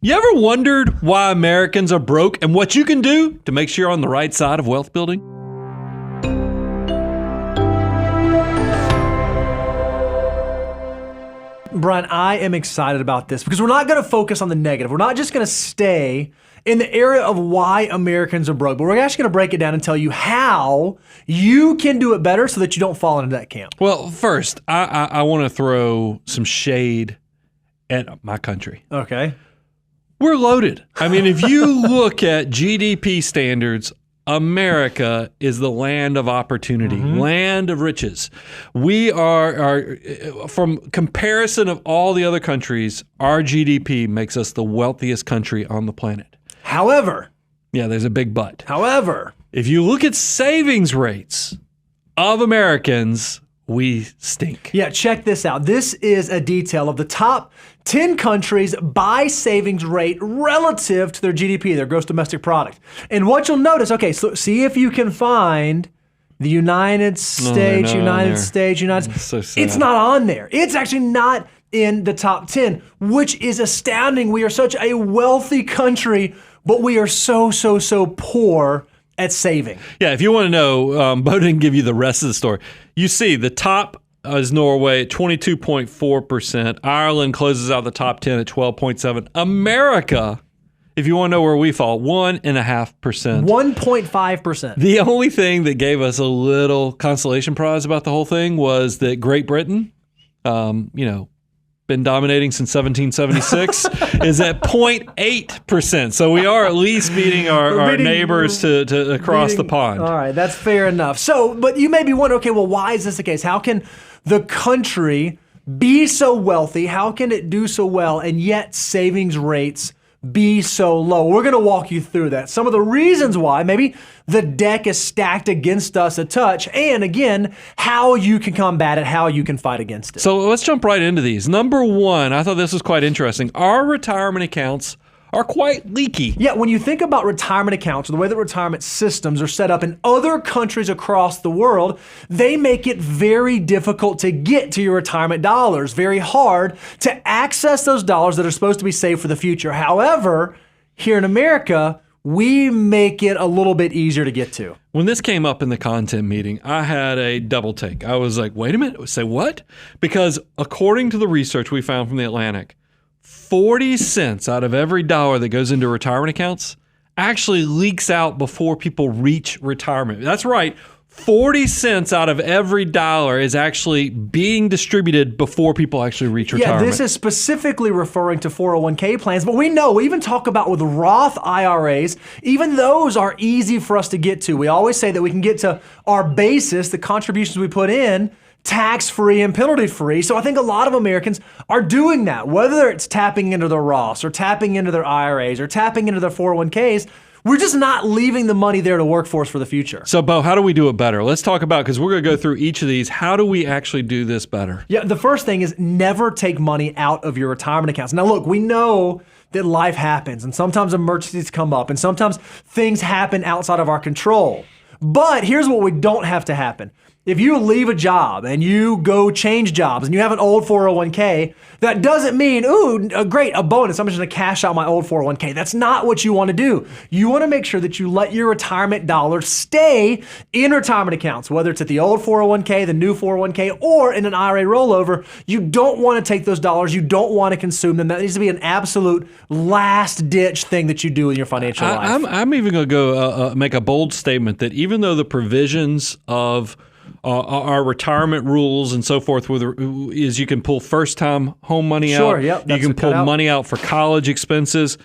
You ever wondered why Americans are broke and what you can do to make sure you're on the right side of wealth building? Brian, I am excited about this because we're not going to focus on the negative. We're not just going to stay in the area of why Americans are broke, but we're actually going to break it down and tell you how you can do it better so that you don't fall into that camp. Well, first, I want to throw some shade at my country. Okay. We're loaded. I mean, if you look at GDP standards, America is the land of opportunity, land of riches. We are, from comparison of all the other countries, our GDP makes us the wealthiest country on the planet. However, yeah, there's a big but. However, if you look at savings rates of Americans, we stink. Yeah, check this out. This is a detail of the top 10 countries by savings rate relative to their GDP, their gross domestic product. And what you'll notice, okay, so see if you can find the United States. So sad. It's not on there. It's actually not in the top 10, which is astounding. We are such a wealthy country, but we are so poor at saving. Yeah, if you want to know, Bo didn't give you the rest of the story. You see, the top is Norway at 22.4%. Ireland closes out the top 10 at 12.7%. America, if you want to know where we fall, 1.5%. 1.5%. The only thing that gave us a little consolation prize about the whole thing was that Great Britain, been dominating since 1776, is at 0.8%. So we are at least beating our neighbors to across the pond. All right, that's fair enough. So, but you may be wondering, okay, well, why is this the case? How can the country be so wealthy? How can it do so well and yet savings rates be so low? We're going to walk you through that. Some of the reasons why maybe the deck is stacked against us a touch, and again, how you can combat it, how you can fight against it. So let's jump right into these. Number one, I thought this was quite interesting. Our retirement accounts are quite leaky. Yeah, when you think about retirement accounts, or the way that retirement systems are set up in other countries across the world, they make it very difficult to get to your retirement dollars, very hard to access those dollars that are supposed to be saved for the future. However, here in America, we make it a little bit easier to get to. When this came up in the content meeting, I had a double take. I was like, wait a minute, say what? Because according to the research we found from The Atlantic, 40 cents out of every dollar that goes into retirement accounts actually leaks out before people reach retirement. That's right. 40 cents out of every dollar is actually being distributed before people actually reach retirement. Yeah, this is specifically referring to 401k plans, but we even talk about with Roth IRAs, even those are easy for us to get to. We always say that we can get to our basis, the contributions we put in, tax-free and penalty-free. So I think a lot of Americans are doing that, whether it's tapping into their Roths or tapping into their IRAs or tapping into their 401ks. We're just not leaving the money there to work for us for the future. So, Bo, how do we do it better? Let's talk about, because we're going to go through each of these. How do we actually do this better? Yeah, the first thing is never take money out of your retirement accounts. Now, look, we know that life happens, and sometimes emergencies come up, and sometimes things happen outside of our control. But here's what we don't have to happen. If you leave a job and you go change jobs and you have an old 401k, that doesn't mean, great, a bonus, I'm just gonna cash out my old 401k. That's not what you wanna do. You wanna make sure that you let your retirement dollars stay in retirement accounts, whether it's at the old 401k, the new 401k, or in an IRA rollover. You don't wanna take those dollars, you don't wanna consume them. That needs to be an absolute last ditch thing that you do in your financial life. I'm even gonna go make a bold statement that even though the provisions of our retirement rules and so forth is you can pull first-time home money out. Yep, you can pull money out for college expenses.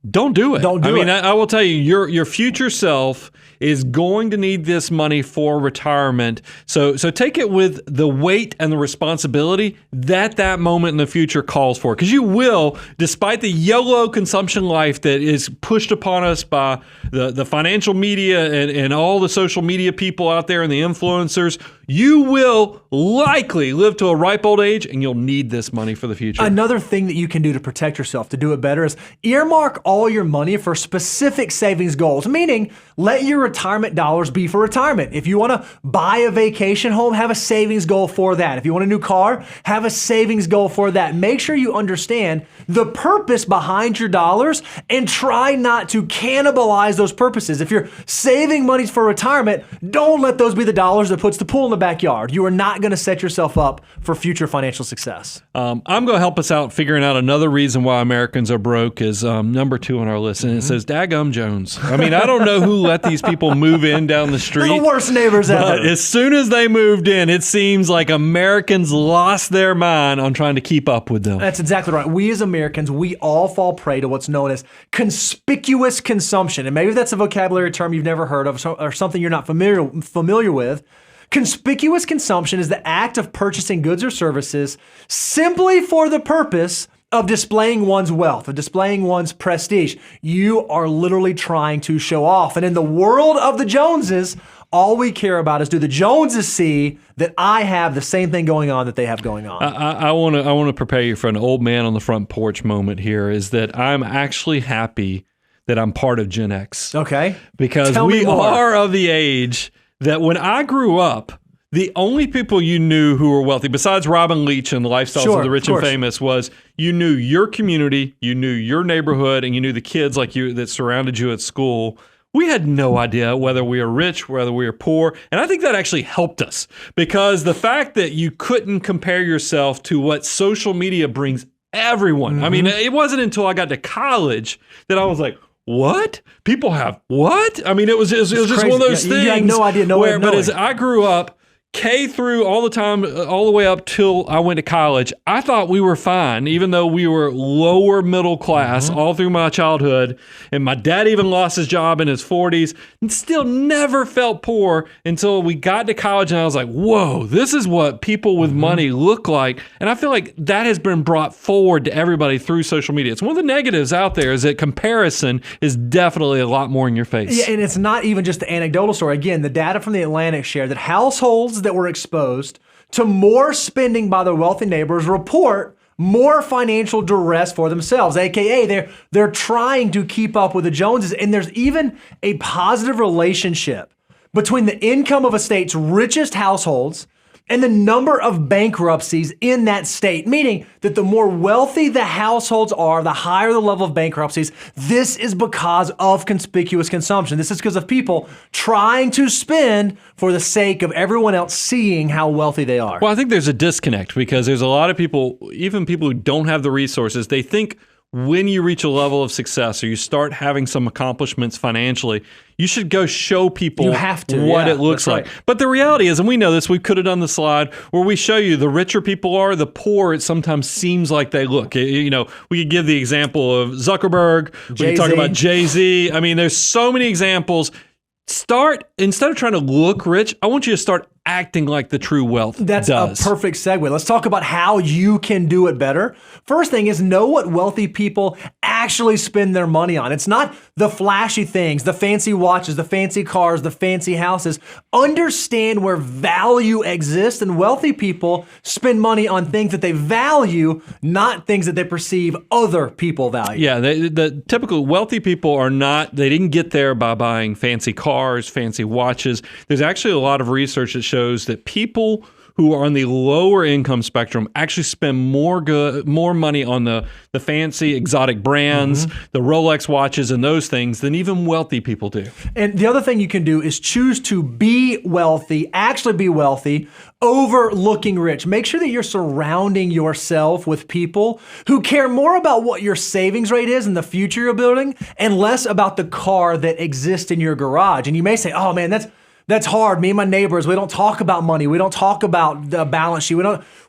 Don't do it. Don't do it. I will tell you, your future self is going to need this money for retirement. So take it with the weight and the responsibility that moment in the future calls for. Because you will, despite the YOLO consumption life that is pushed upon us by the financial media and all the social media people out there and the influencers, you will likely live to a ripe old age and you'll need this money for the future. Another thing that you can do to protect yourself, to do it better, is earmark all your money for specific savings goals, meaning let your retirement dollars be for retirement. If you want to buy a vacation home, have a savings goal for that. If you want a new car, have a savings goal for that. Make sure you understand the purpose behind your dollars and try not to cannibalize those purposes. If you're saving money for retirement, don't let those be the dollars that puts the pool in the backyard. You are not going to set yourself up for future financial success. I'm going to help us out figuring out another reason why Americans are broke is number 2 on our list. And it says, Daggum Jones. I mean, I don't know who let these people move in down the street. They're the worst neighbors ever. But as soon as they moved in, it seems like Americans lost their mind on trying to keep up with them. That's exactly right. We as Americans, we all fall prey to what's known as conspicuous consumption. And maybe that's a vocabulary term you've never heard of or something you're not familiar with. Conspicuous consumption is the act of purchasing goods or services simply for the purpose of displaying one's wealth, of displaying one's prestige. You are literally trying to show off. And in the world of the Joneses, all we care about is, do the Joneses see that I have the same thing going on that they have going on? I want to prepare you for an old man on the front porch moment here, is that I'm actually happy that I'm part of Gen X. Okay. Because we are of the age that when I grew up, the only people you knew who were wealthy, besides Robin Leach and the Lifestyles of the Rich and Famous, was you knew your community, you knew your neighborhood, and you knew the kids like you that surrounded you at school. We had no idea whether we were rich, whether we were poor. And I think that actually helped us, because the fact that you couldn't compare yourself to what social media brings everyone. Mm-hmm. I mean, it wasn't until I got to college that I was like, what? People have what? I mean, it was just one of those things. You had no idea, no way of knowing. But as I grew up, K through all the time, all the way up till I went to college, I thought we were fine, even though we were lower middle class all through my childhood. And my dad even lost his job in his 40s and still never felt poor until we got to college. And I was like, whoa, this is what people with money look like. And I feel like that has been brought forward to everybody through social media. It's one of the negatives out there, is that comparison is definitely a lot more in your face. Yeah, and it's not even just the anecdotal story. Again, the data from the Atlantic shared that households that were exposed to more spending by their wealthy neighbors report more financial duress for themselves, aka they're trying to keep up with the Joneses. And there's even a positive relationship between the income of a state's richest households and the number of bankruptcies in that state, meaning that the more wealthy the households are, the higher the level of bankruptcies. This is because of conspicuous consumption. This is because of people trying to spend for the sake of everyone else seeing how wealthy they are. Well, I think there's a disconnect, because there's a lot of people, even people who don't have the resources, they think when you reach a level of success or you start having some accomplishments financially, you should go show people what it looks like. Right. But the reality is, and we know this, we could have done the slide where we show you the richer people are, the poorer it sometimes seems like they look. You know, we could give the example of Zuckerberg. We could talk about Jay-Z. I mean, there's so many examples. Instead of trying to look rich, I want you to start acting like the true wealth does. That's a perfect segue. Let's talk about how you can do it better. First thing is, know what wealthy people actually spend their money on. It's not the flashy things, the fancy watches, the fancy cars, the fancy houses. Understand where value exists, and wealthy people spend money on things that they value, not things that they perceive other people value. Yeah, the typical wealthy people they didn't get there by buying fancy cars, fancy watches. There's actually a lot of research that shows that people who are on the lower income spectrum actually spend more money on the fancy exotic brands, the Rolex watches and those things than even wealthy people do. And the other thing you can do is choose to be wealthy, actually be wealthy, over looking rich. Make sure that you're surrounding yourself with people who care more about what your savings rate is and the future you're building, and less about the car that exists in your garage. And you may say, oh man, that's hard. Me and my neighbors, we don't talk about money. We don't talk about the balance sheet.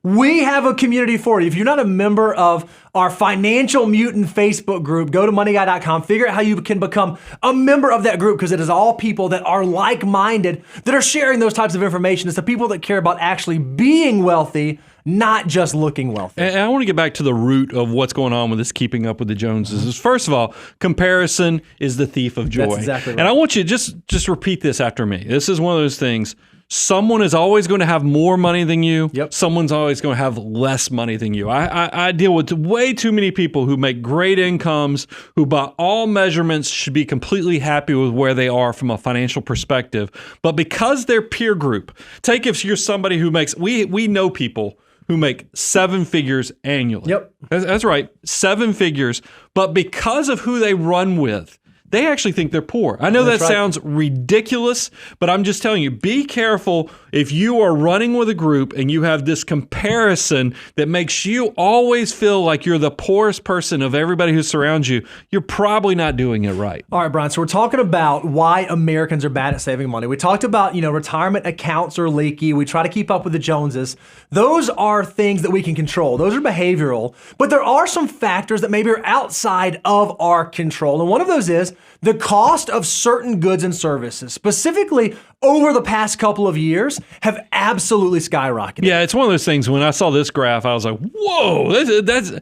We have a community for you. If you're not a member of our Financial Mutant Facebook group, go to moneyguy.com, figure out how you can become a member of that group, because it is all people that are like-minded that are sharing those types of information. It's the people that care about actually being wealthy, not just looking wealthy. And I want to get back to the root of what's going on with this keeping up with the Joneses. First of all, comparison is the thief of joy. That's exactly right. And I want you to just repeat this after me. This is one of those things. someone is always going to have more money than you. Yep. Someone's always going to have less money than you. I deal with way too many people who make great incomes, who by all measurements should be completely happy with where they are from a financial perspective. But because their peer group, take if you're somebody who makes, we know people who make 7 figures annually. Yep. That's right, 7 figures. But because of who they run with, they actually think they're poor. I know that sounds ridiculous, but I'm just telling you, be careful if you are running with a group and you have this comparison that makes you always feel like you're the poorest person of everybody who surrounds you. You're probably not doing it right. All right, Brian, so we're talking about why Americans are bad at saving money. We talked about, retirement accounts are leaky. We try to keep up with the Joneses. Those are things that we can control. Those are behavioral, but there are some factors that maybe are outside of our control. And one of those is the cost of certain goods and services, specifically over the past couple of years, have absolutely skyrocketed. Yeah, it's one of those things. When I saw this graph, I was like, whoa, that's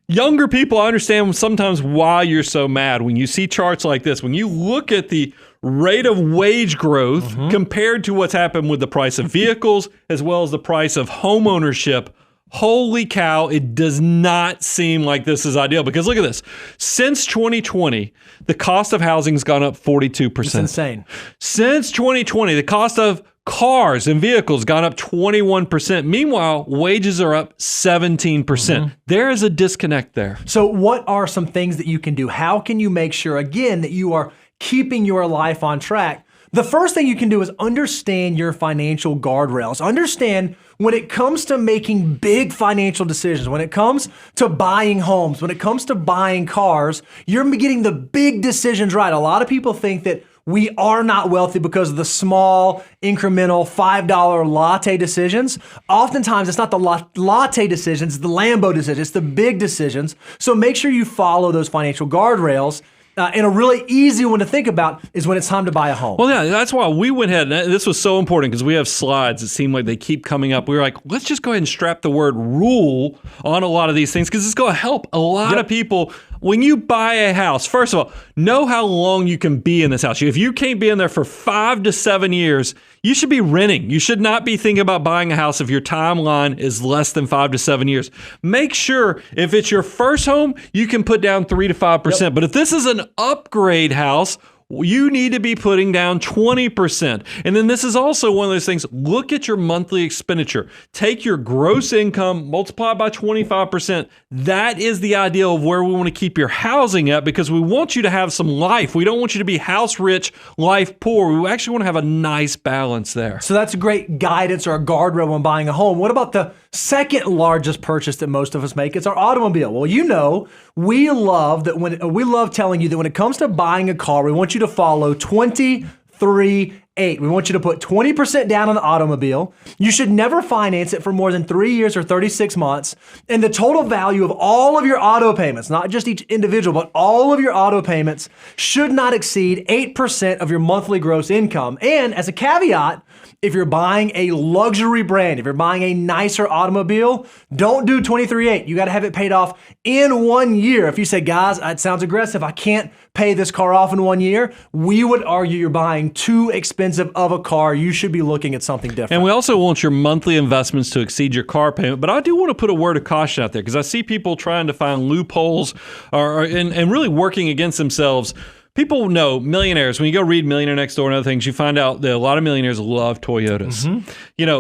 younger people. I understand sometimes why you're so mad when you see charts like this. When you look at the rate of wage growth compared to what's happened with the price of vehicles as well as the price of home ownership, holy cow, it does not seem like this is ideal. Because look at this. Since 2020, the cost of housing has gone up 42%. It's insane. Since 2020, the cost of cars and vehicles gone up 21%. Meanwhile, wages are up 17%. There is a disconnect there. So what are some things that you can do? How can you make sure, again, that you are keeping your life on track? The first thing you can do is understand your financial guardrails. Understand when it comes to making big financial decisions, when it comes to buying homes, when it comes to buying cars, you're getting the big decisions right. A lot of people think that we are not wealthy because of the small, incremental $5 latte decisions. Oftentimes, it's not the latte decisions, it's the Lambo decisions, it's the big decisions. So make sure you follow those financial guardrails. And a really easy one to think about is when it's time to buy a home. Well, yeah, that's why we went ahead, and this was so important because we have slides that seem like they keep coming up. We were like, let's just go ahead and strap the word rule on a lot of these things because it's going to help a lot of people. When you buy a house, first of all, know how long you can be in this house. If you can't be in there for 5 to 7 years, you should be renting. You should not be thinking about buying a house if your timeline is less than 5 to 7 years. Make sure if it's your first home, you can put down 3 to 5%. Yep. But if this is an upgrade house, you need to be putting down 20%. And then this is also one of those things, look at your monthly expenditure. Take your gross income, multiply it by 25%. That is the ideal of where we want to keep your housing at because we want you to have some life. We don't want you to be house rich, life poor. We actually want to have a nice balance there. So that's a great guidance or a guardrail when buying a home. What about the second largest purchase that most of us make? It's our automobile. Well, we love telling you that when it comes to buying a car, we want you to follow 23-8. We want you to put 20% down on the automobile. You should never finance it for more than 3 years or 36 months. And the total value of all of your auto payments, not just each individual, but all of your auto payments should not exceed 8% of your monthly gross income. And as a caveat, if you're buying a luxury brand, if you're buying a nicer automobile, don't do 23-8. You got to have it paid off in 1 year. If you say, guys, it sounds aggressive, I can't pay this car off in 1 year, we would argue you're buying too expensive of a car. You should be looking at something different. And we also want your monthly investments to exceed your car payment. But I do want to put a word of caution out there because I see people trying to find loopholes and really working against themselves. People know millionaires. When you go read Millionaire Next Door and other things, you find out that a lot of millionaires love Toyotas.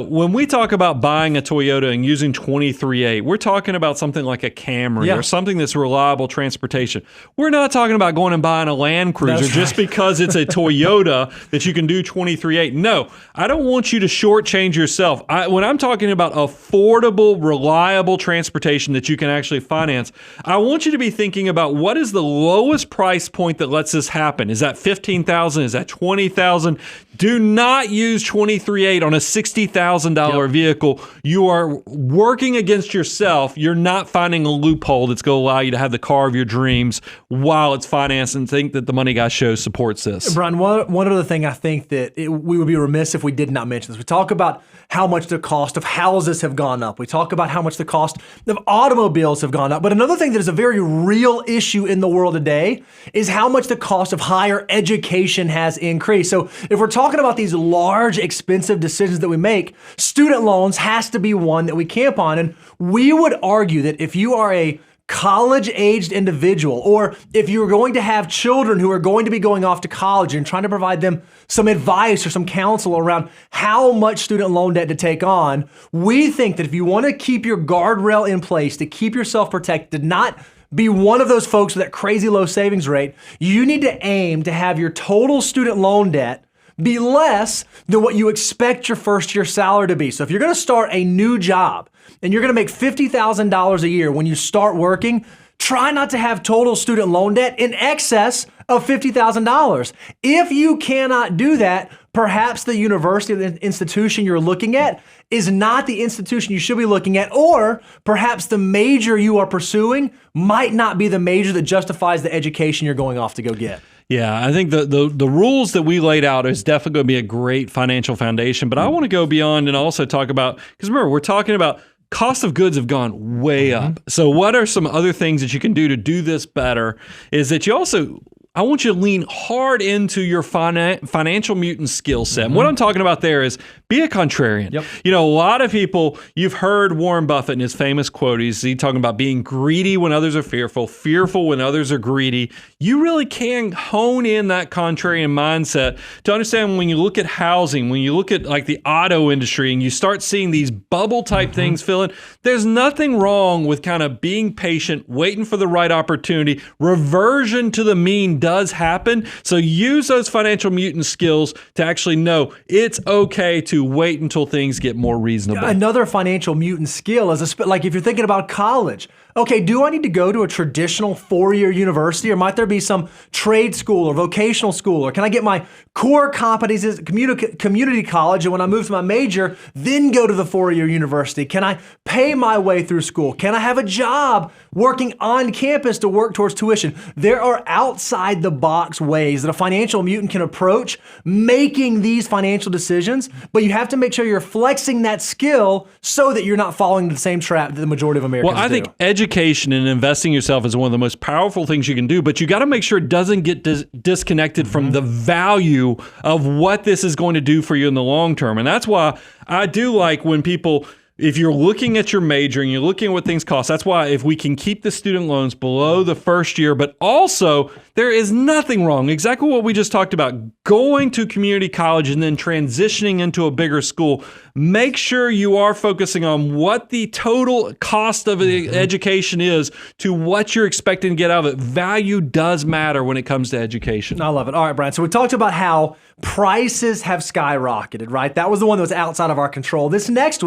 When we talk about buying a Toyota and using 23-8, we're talking about something like a Camry or something that's reliable transportation. We're not talking about going and buying a Land Cruiser just because it's a Toyota that you can do 23-8. No, I don't want you to shortchange yourself. When I'm talking about affordable, reliable transportation that you can actually finance, I want you to be thinking about what is the lowest price point that lets this happen. Is that $15,000? Is that $20,000? Do not use 23-8 on a $60,000 vehicle. You are working against yourself. You're not finding a loophole that's going to allow you to have the car of your dreams while it's financed and think that the Money Guy Show supports this. Brian, one other thing I think that we would be remiss if we did not mention this. We talk about how much the cost of houses have gone up. We talk about how much the cost of automobiles have gone up. But another thing that is a very real issue in the world today is how much the cost of higher education has increased. So if we're talking talking about these large, expensive decisions that we make, student loans has to be one that we camp on. And we would argue that if you are a college-aged individual, or if you're going to have children who are going to be going off to college and trying to provide them some advice or some counsel around how much student loan debt to take on, we think that if you want to keep your guardrail in place, to keep yourself protected, not be one of those folks with that crazy low savings rate, you need to aim to have your total student loan debt be less than what you expect your first year salary to be. So if you're going to start a new job and you're going to make $50,000 a year when you start working, try not to have total student loan debt in excess of $50,000. If you cannot do that, perhaps the university or the institution you're looking at is not the institution you should be looking at, or perhaps the major you are pursuing might not be the major that justifies the education you're going off to go get. Yeah, I think the rules that we laid out is definitely going to be a great financial foundation, but I want to go beyond and also talk about, because remember, we're talking about cost of goods have gone way up. So what are some other things that you can do to do this better is that you also, I want you to lean hard into your financial mutant skill set. And what I'm talking about there is be a contrarian. Yep. You know, a lot of people, you've heard Warren Buffett in his famous quote, he's talking about being greedy when others are fearful, fearful when others are greedy. You really can hone in that contrarian mindset to understand when you look at housing, when you look at like the auto industry and you start seeing these bubble type things fill in, there's nothing wrong with kind of being patient, waiting for the right opportunity. Reversion to the mean does happen. So use those financial mutant skills to actually know it's okay to wait until things get more reasonable. Another financial mutant skill is like if you're thinking about college. Okay, do I need to go to a traditional 4-year university, or might there be some trade school or vocational school, or can I get my core competencies at community college, and when I move to my major, then go to the 4-year university? Can I pay my way through school? Can I have a job working on campus to work towards tuition? There are outside the box ways that a financial mutant can approach making these financial decisions, but you have to make sure you're flexing that skill so that you're not falling into the same trap that the majority of Americans do. Well, I think education and investing in yourself is one of the most powerful things you can do, but you got to make sure it doesn't get disconnected from the value of what this is going to do for you in the long term. And that's why I do like when people, if you're looking at your major and you're looking at what things cost, that's why if we can keep the student loans below the first year, but also there is nothing wrong, exactly what we just talked about, going to community college and then transitioning into a bigger school. Make sure you are focusing on what the total cost of the education is to what you're expecting to get out of it. Value does matter when it comes to education. I love it. All right, Brian. So we talked about how prices have skyrocketed, right? That was the one that was outside of our control. This next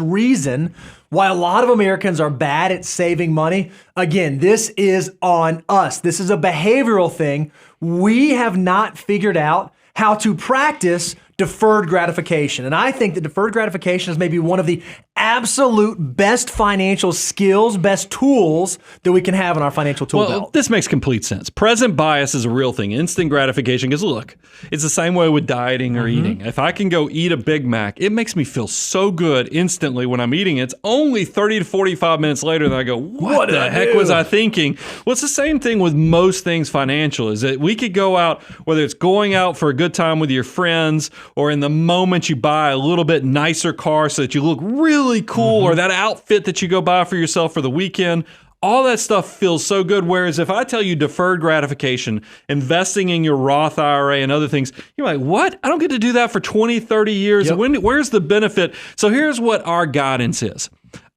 reason why a lot of Americans are bad at saving money, again, this is on us. This is a behavioral thing. We have not figured out how to practice deferred gratification. And I think that deferred gratification is maybe one of the absolute best financial skills, best tools that we can have in our financial tool belt. This makes complete sense. Present bias is a real thing. Instant gratification, because look, it's the same way with dieting or eating. If I can go eat a Big Mac, it makes me feel so good instantly when I'm eating it. It's only 30 to 45 minutes later that I go, what the heck was I thinking? Well, it's the same thing with most things financial, is that we could go out, whether it's going out for a good time with your friends, or in the moment you buy a little bit nicer car so that you look really cool, or that outfit that you go buy for yourself for the weekend. All that stuff feels so good. Whereas if I tell you deferred gratification, investing in your Roth IRA and other things, you're like, what? I don't get to do that for 20, 30 years. Yep. Where's the benefit? So here's what our guidance is.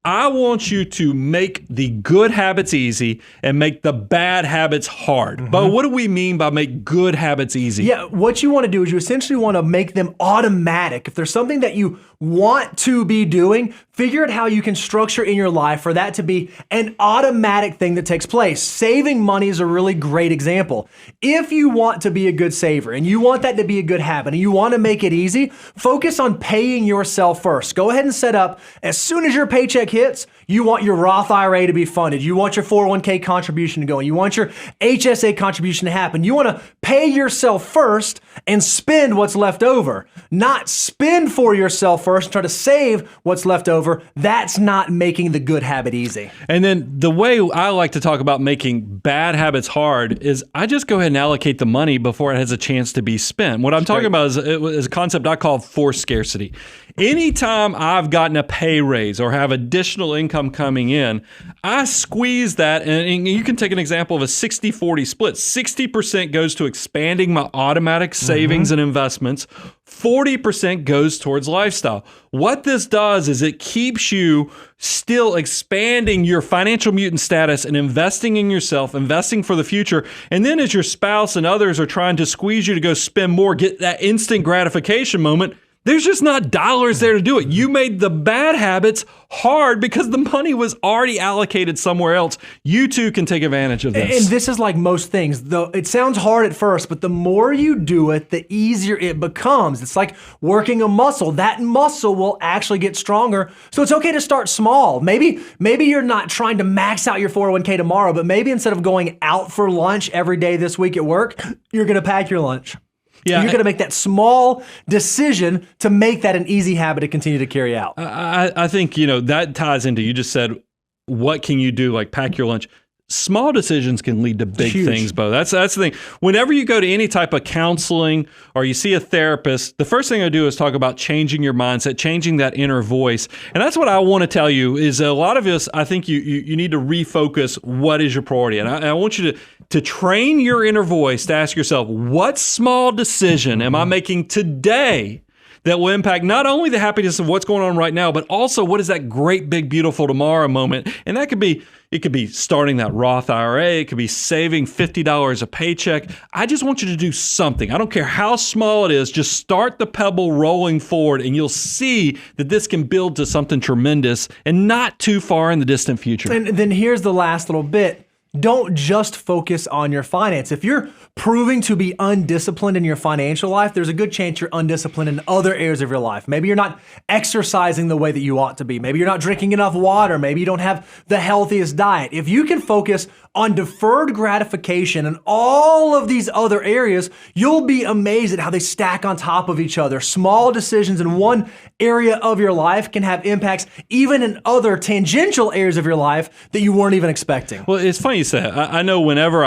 I want you to make the good habits easy and make the bad habits hard. But what do we mean by make good habits easy? Yeah, what you want to do is you essentially want to make them automatic. If there's something that you want to be doing, figure out how you can structure in your life for that to be an automatic thing that takes place. Saving money is a really great example. If you want to be a good saver and you want that to be a good habit and you want to make it easy, focus on paying yourself first. Go ahead and set up, as soon as your paycheck hits, you want your Roth IRA to be funded. You want your 401k contribution to go. You want your HSA contribution to happen. You want to pay yourself first and spend what's left over. Not spend for yourself first and try to save what's left over, However, that's not making the good habit easy. And then the way I like to talk about making bad habits hard is I just go ahead and allocate the money before it has a chance to be spent. What I'm talking about is a concept I call forced scarcity. Anytime I've gotten a pay raise or have additional income coming in, I squeeze that, and you can take an example of a 60-40 split. 60% goes to expanding my automatic savings and investments. 40% goes towards lifestyle. What this does is it keeps you still expanding your financial mutant status and investing in yourself, investing for the future. And then as your spouse and others are trying to squeeze you to go spend more, get that instant gratification moment, there's just not dollars there to do it. You made the bad habits hard because the money was already allocated somewhere else. You too can take advantage of this. And this is like most things, though it sounds hard at first, but the more you do it, the easier it becomes. It's like working a muscle. That muscle will actually get stronger. So it's okay to start small. Maybe you're not trying to max out your 401k tomorrow, but maybe instead of going out for lunch every day this week at work, you're going to pack your lunch. Yeah, you're going to make that small decision to make that an easy habit to continue to carry out. I think, that ties into, you just said, what can you do? Like pack your lunch. Small decisions can lead to big things, Bo. That's the thing. Whenever you go to any type of counseling or you see a therapist, the first thing I do is talk about changing your mindset, changing that inner voice. And that's what I want to tell you is a lot of us, I think you need to refocus what is your priority. And I want you to train your inner voice to ask yourself, what small decision am I making today that will impact not only the happiness of what's going on right now, but also what is that great, big, beautiful tomorrow moment? And it could be starting that Roth IRA. It could be saving $50 a paycheck. I just want you to do something. I don't care how small it is. Just start the pebble rolling forward, and you'll see that this can build to something tremendous and not too far in the distant future. And then here's the last little bit. Don't just focus on your finance. If you're proving to be undisciplined in your financial life, there's a good chance you're undisciplined in other areas of your life. Maybe you're not exercising the way that you ought to be. Maybe you're not drinking enough water. Maybe you don't have the healthiest diet. If you can focus on deferred gratification and all of these other areas, you'll be amazed at how they stack on top of each other. Small decisions in one area of your life can have impacts even in other tangential areas of your life that you weren't even expecting. Well, it's funny you say that. I know whenever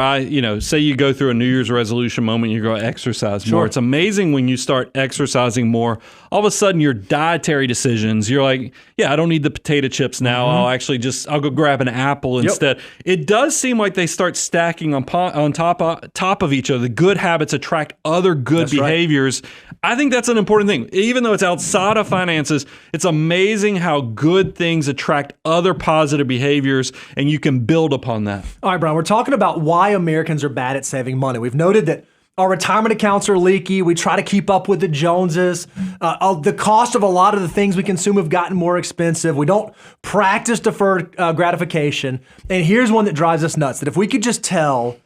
say you go through a New Year's resolution moment, you go exercise more. It's amazing when you start exercising more. All of a sudden, your dietary decisions, you're like, yeah, I don't need the potato chips now. I'll go grab an apple instead. It does seem like they start stacking on top of each other. The good habits attract other good behaviors. Right. I think that's an important thing. Even though it's outside of finances, it's amazing how good things attract other positive behaviors, and you can build upon that. All right, Brian, we're talking about why Americans are bad at saving money. We've noted that our retirement accounts are leaky. We try to keep up with the Joneses. The cost of a lot of the things we consume have gotten more expensive. We don't practice deferred gratification. And here's one that drives us nuts, that if we could just tell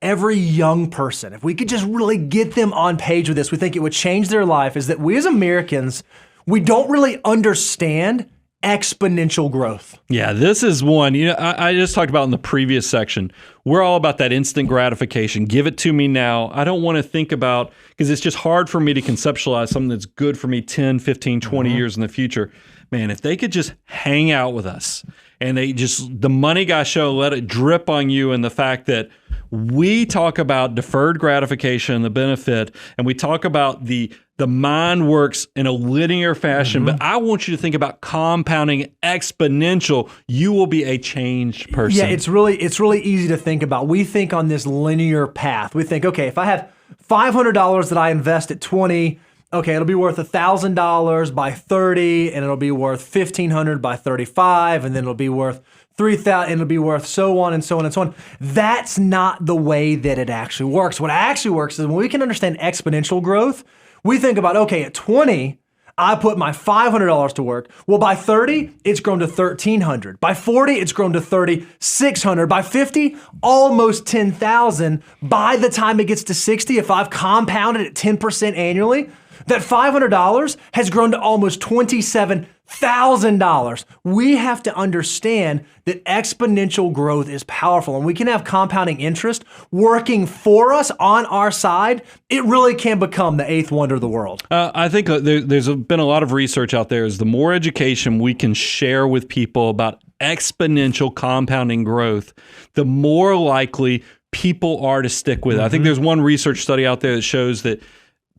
every young person, if we could just really get them on page with this, we think it would change their life, is that we as Americans, we don't really understand exponential growth. Yeah, this is one, I just talked about in the previous section. We're all about that instant gratification. Give it to me now. I don't want to think about, because it's just hard for me to conceptualize something that's good for me 10, 15, 20 years in the future. Man, if they could just hang out with us and the money guy show, let it drip on you, and the fact that we talk about deferred gratification, the benefit, and we talk about the mind works in a linear fashion, but I want you to think about compounding exponential. You will be a changed person. Yeah, it's really easy to think about. We think on this linear path. We think, okay, if I have $500 that I invest at 20, okay, it'll be worth $1,000 by 30, and it'll be worth $1,500 by 35, and then it'll be worth $3,000, and it'll be worth so on and so on and so on. That's not the way that it actually works. What actually works is when we can understand exponential growth, we think about, okay, at 20, I put my $500 to work. Well, by 30, it's grown to $1,300. By 40, it's grown to $3,600. By 50, almost $10,000. By the time it gets to 60, if I've compounded at 10% annually, that $500 has grown to almost $27,000. $1,000. We have to understand that exponential growth is powerful, and we can have compounding interest working for us on our side. It really can become the eighth wonder of the world. I think there's been a lot of research out there. Is the more education we can share with people about exponential compounding growth, the more likely people are to stick with it. I think there's one research study out there that shows that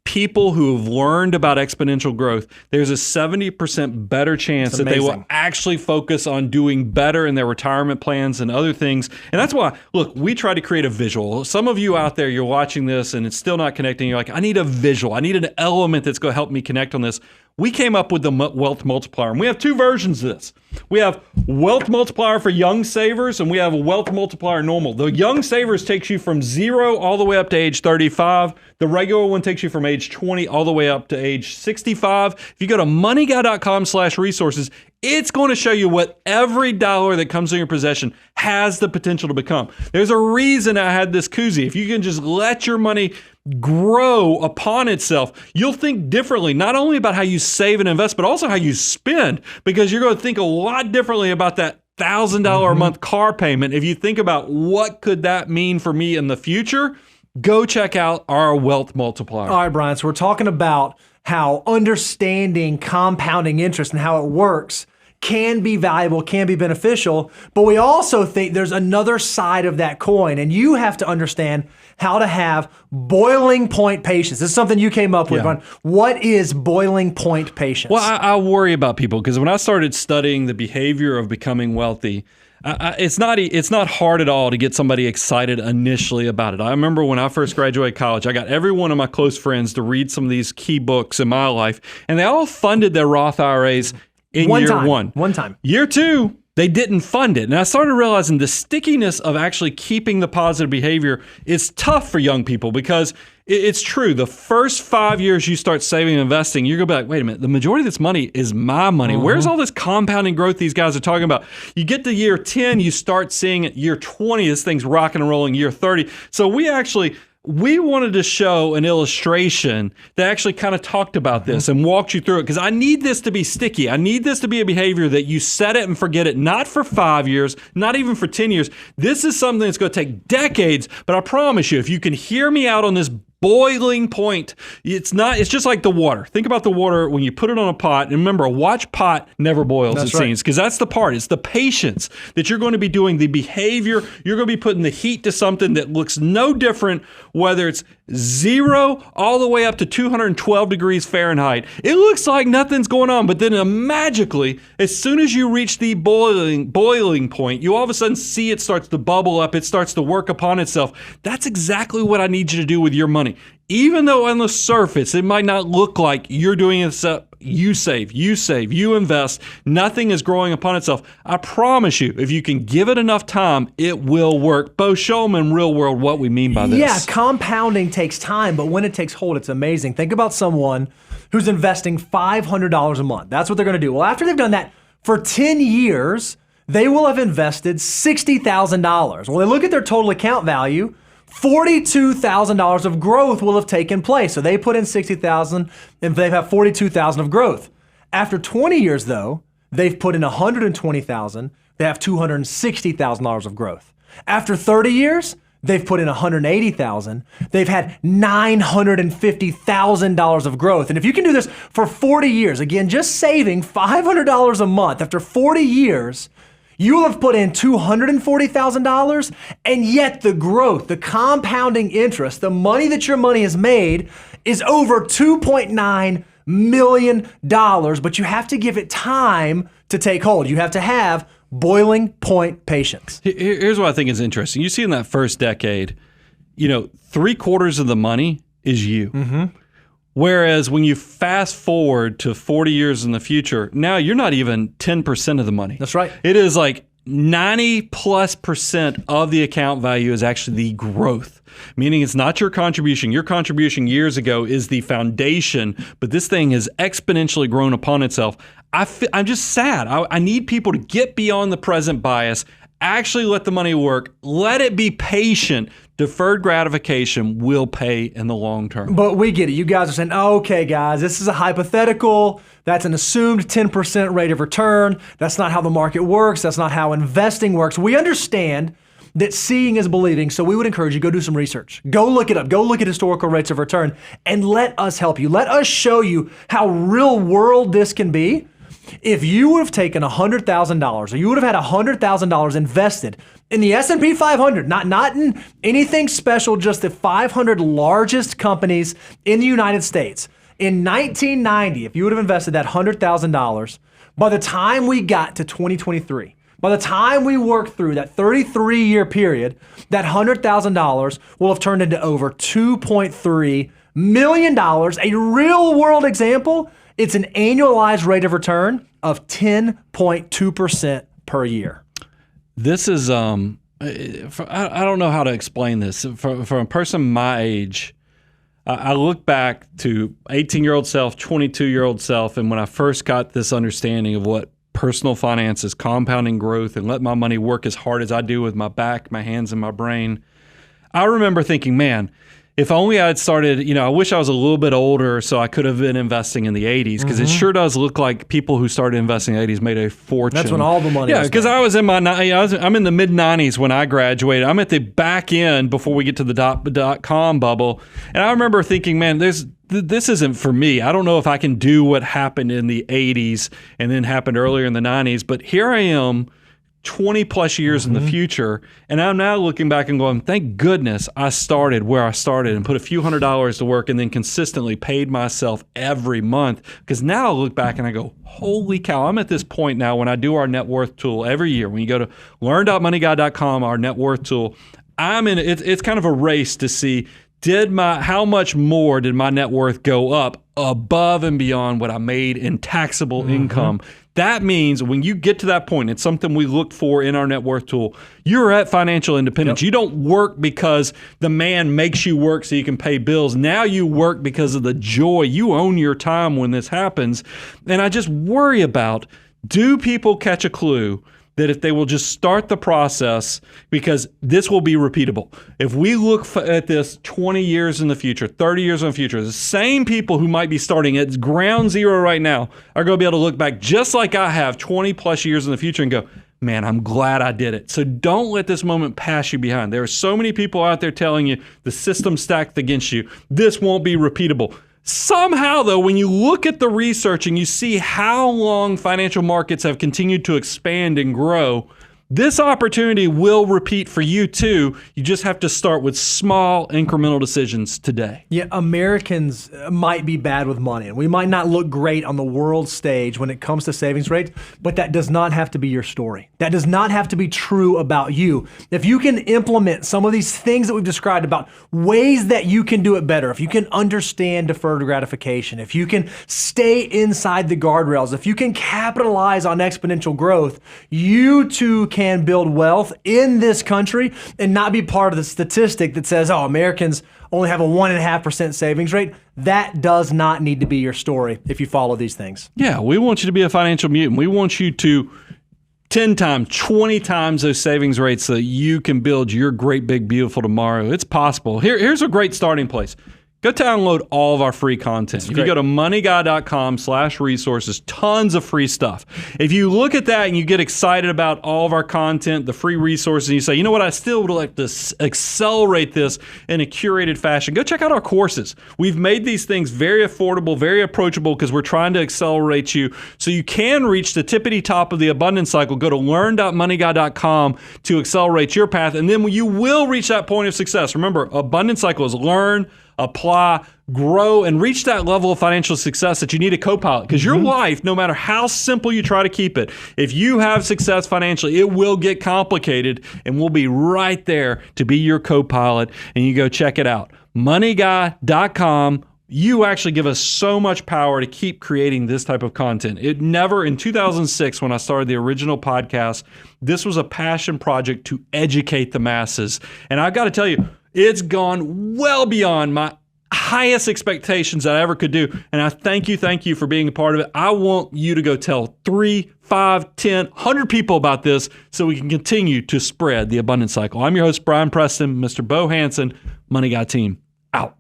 people who have learned about exponential growth, there's a 70% better chance that they will actually focus on doing better in their retirement plans and other things. And that's why, look, we try to create a visual. Some of you out there, you're watching this and it's still not connecting. You're like, I need a visual. I need an element that's going to help me connect on this. We came up with the wealth multiplier, and we have two versions of this. We have wealth multiplier for young savers, and we have a wealth multiplier normal. The young savers takes you from 0 all the way up to age 35. The regular one takes you from age 20 all the way up to age 65. If you go to moneyguy.com/resources, it's going to show you what every dollar that comes in your possession has the potential to become. There's a reason I had this koozie. If you can just let your money grow upon itself, you'll think differently, not only about how you save and invest, but also how you spend, because you're going to think a lot differently about that $1,000 a month car payment. If you think about what could that mean for me in the future, go check out our wealth multiplier. All right, Brian, so we're talking about how understanding compounding interest and how it works can be valuable, can be beneficial, but we also think there's another side of that coin, and you have to understand how to have boiling point patience. This is something you came up with, Brian. What is boiling point patience? Well, I worry about people because when I started studying the behavior of becoming wealthy, it's not hard at all to get somebody excited initially about it. I remember when I first graduated college, I got every one of my close friends to read some of these key books in my life, and they all funded their Roth IRAs in year one. One time. Year two, they didn't fund it. And I started realizing the stickiness of actually keeping the positive behavior is tough for young people because it's true. The first 5 years you start saving and investing, you're going to be like, wait a minute, the majority of this money is my money. Where's all this compounding growth these guys are talking about? You get to year 10, you start seeing it. Year 20, this thing's rocking and rolling. Year 30. So we wanted to show an illustration that actually kind of talked about this and walked you through it because I need this to be sticky. I need this to be a behavior that you set it and forget it, not for 5 years, not even for 10 years. This is something that's going to take decades, but I promise you, if you can hear me out on this boiling point, it's just like the water. Think about the water when you put it on a pot, and remember, a watch pot never boils, it seems, because that's the part. It's the patience that you're going to be doing, the behavior. You're going to be putting the heat to something that looks no different, whether it's 0 all the way up to 212 degrees Fahrenheit. It looks like nothing's going on, but then magically, as soon as you reach the boiling point, you all of a sudden see it starts to bubble up. It starts to work upon itself. That's exactly what I need you to do with your money. Even though on the surface, it might not look like you're doing it, you save, you invest, nothing is growing upon itself. I promise you, if you can give it enough time, it will work. Bo, show them in real world what we mean by this. Yeah, compounding takes time, but when it takes hold, it's amazing. Think about someone who's investing $500 a month. That's what they're going to do. Well, after they've done that for 10 years, they will have invested $60,000. Well, they look at their total account value, $42,000 of growth will have taken place. So they put in $60,000 and they have $42,000 of growth. After 20 years though, they've put in $120,000. They have $260,000 of growth. After 30 years, they've put in $180,000. They've had $950,000 of growth. And if you can do this for 40 years, again, just saving $500 a month after 40 years, you will have put in $240,000, and yet the growth, the compounding interest, the money that your money has made is over $2.9 million, but you have to give it time to take hold. You have to have boiling point patience. Here's what I think is interesting. You see in that first decade, 3/4 of the money is you. Whereas when you fast forward to 40 years in the future, now you're not even 10% of the money. That's right. It is like 90+% of the account value is actually the growth, meaning it's not your contribution. Your contribution years ago is the foundation, but this thing has exponentially grown upon itself. I'm just sad. I need people to get beyond the present bias, actually let the money work, let it be patient. deferred gratification will pay in the long term. But we get it. You guys are saying, okay, guys, this is a hypothetical. That's an assumed 10% rate of return. That's not how the market works. That's not how investing works. We understand that seeing is believing, so we would encourage you, go do some research. Go look it up. Go look at historical rates of return, and let us help you. Let us show you how real world this can be. If you would have taken $100,000, or you would have had $100,000 invested in the S&P 500, not in anything special, just the 500 largest companies in the United States. In 1990, if you would have invested that $100,000, by the time we got to 2023, by the time we worked through that 33-year period, that $100,000 will have turned into over $2.3 million. A real-world example, it's an annualized rate of return of 10.2% per year. This is, I don't know how to explain this. For a person my age, I look back to 18-year-old self, 22-year-old self, and when I first got this understanding of what personal finance is, compounding growth, and let my money work as hard as I do with my back, my hands, and my brain, I remember thinking, man, if only I had started, I wish I was a little bit older so I could have been investing in the 80s, because it sure does look like people who started investing in the 80s made a fortune. That's when all the money was because I was in I'm in the mid-90s when I graduated. I'm at the back end before we get to the dot-com bubble. And I remember thinking, man, this isn't for me. I don't know if I can do what happened in the 80s and then happened earlier in the 90s, but here I am 20 plus years in the future, and I'm now looking back and going, thank goodness I started where I started and put a few $100s to work and then consistently paid myself every month. Because now I look back and I go, holy cow, I'm at this point now when I do our net worth tool every year. When you go to learn.moneyguy.com, our net worth tool, it's kind of a race to see how much more did my net worth go up above and beyond what I made in taxable income. That means when you get to that point, it's something we look for in our net worth tool, you're at financial independence. Yep. You don't work because the man makes you work so you can pay bills. Now you work because of the joy. You own your time when this happens. And I just worry about, do people catch a clue that if they will just start the process, because this will be repeatable. If we look at this 20 years in the future, 30 years in the future, the same people who might be starting at ground zero right now are going to be able to look back just like I have 20 plus years in the future and go, man, I'm glad I did it. So don't let this moment pass you behind. There are so many people out there telling you the system's stacked against you. This won't be repeatable. Somehow, though, when you look at the research and you see how long financial markets have continued to expand and grow, this opportunity will repeat for you too. You just have to start with small incremental decisions today. Yeah, Americans might be bad with money, and we might not look great on the world stage when it comes to savings rates, but that does not have to be your story. That does not have to be true about you. If you can implement some of these things that we've described about ways that you can do it better, if you can understand deferred gratification, if you can stay inside the guardrails, if you can capitalize on exponential growth, you too can build wealth in this country and not be part of the statistic that says, oh, Americans only have a 1.5% savings rate. That does not need to be your story if you follow these things. Yeah, we want you to be a financial mutant. We want you to 10 times, 20 times those savings rates so that you can build your great, big, beautiful tomorrow. It's possible. Here's a great starting place. Go download all of our free content. If you go to moneyguy.com/resources, tons of free stuff. If you look at that and you get excited about all of our content, the free resources, and you say, you know what, I still would like to accelerate this in a curated fashion, go check out our courses. We've made these things very affordable, very approachable, because we're trying to accelerate you so you can reach the tippity top of the abundance cycle. Go to learn.moneyguy.com to accelerate your path, and then you will reach that point of success. Remember, abundance cycle is learn, apply, grow, and reach that level of financial success that you need a co-pilot. Because your life, no matter how simple you try to keep it, if you have success financially, it will get complicated, and we'll be right there to be your co-pilot. And you go check it out. moneyguy.com. You actually give us so much power to keep creating this type of content. It never, in 2006, when I started the original podcast, this was a passion project to educate the masses. And I've got to tell you, it's gone well beyond my highest expectations that I ever could do. And I thank you for being a part of it. I want you to go tell 3, 5, 10, 100 people about this so we can continue to spread the abundance cycle. I'm your host, Brian Preston, Mr. Bo Hansen, Money Guy Team, out.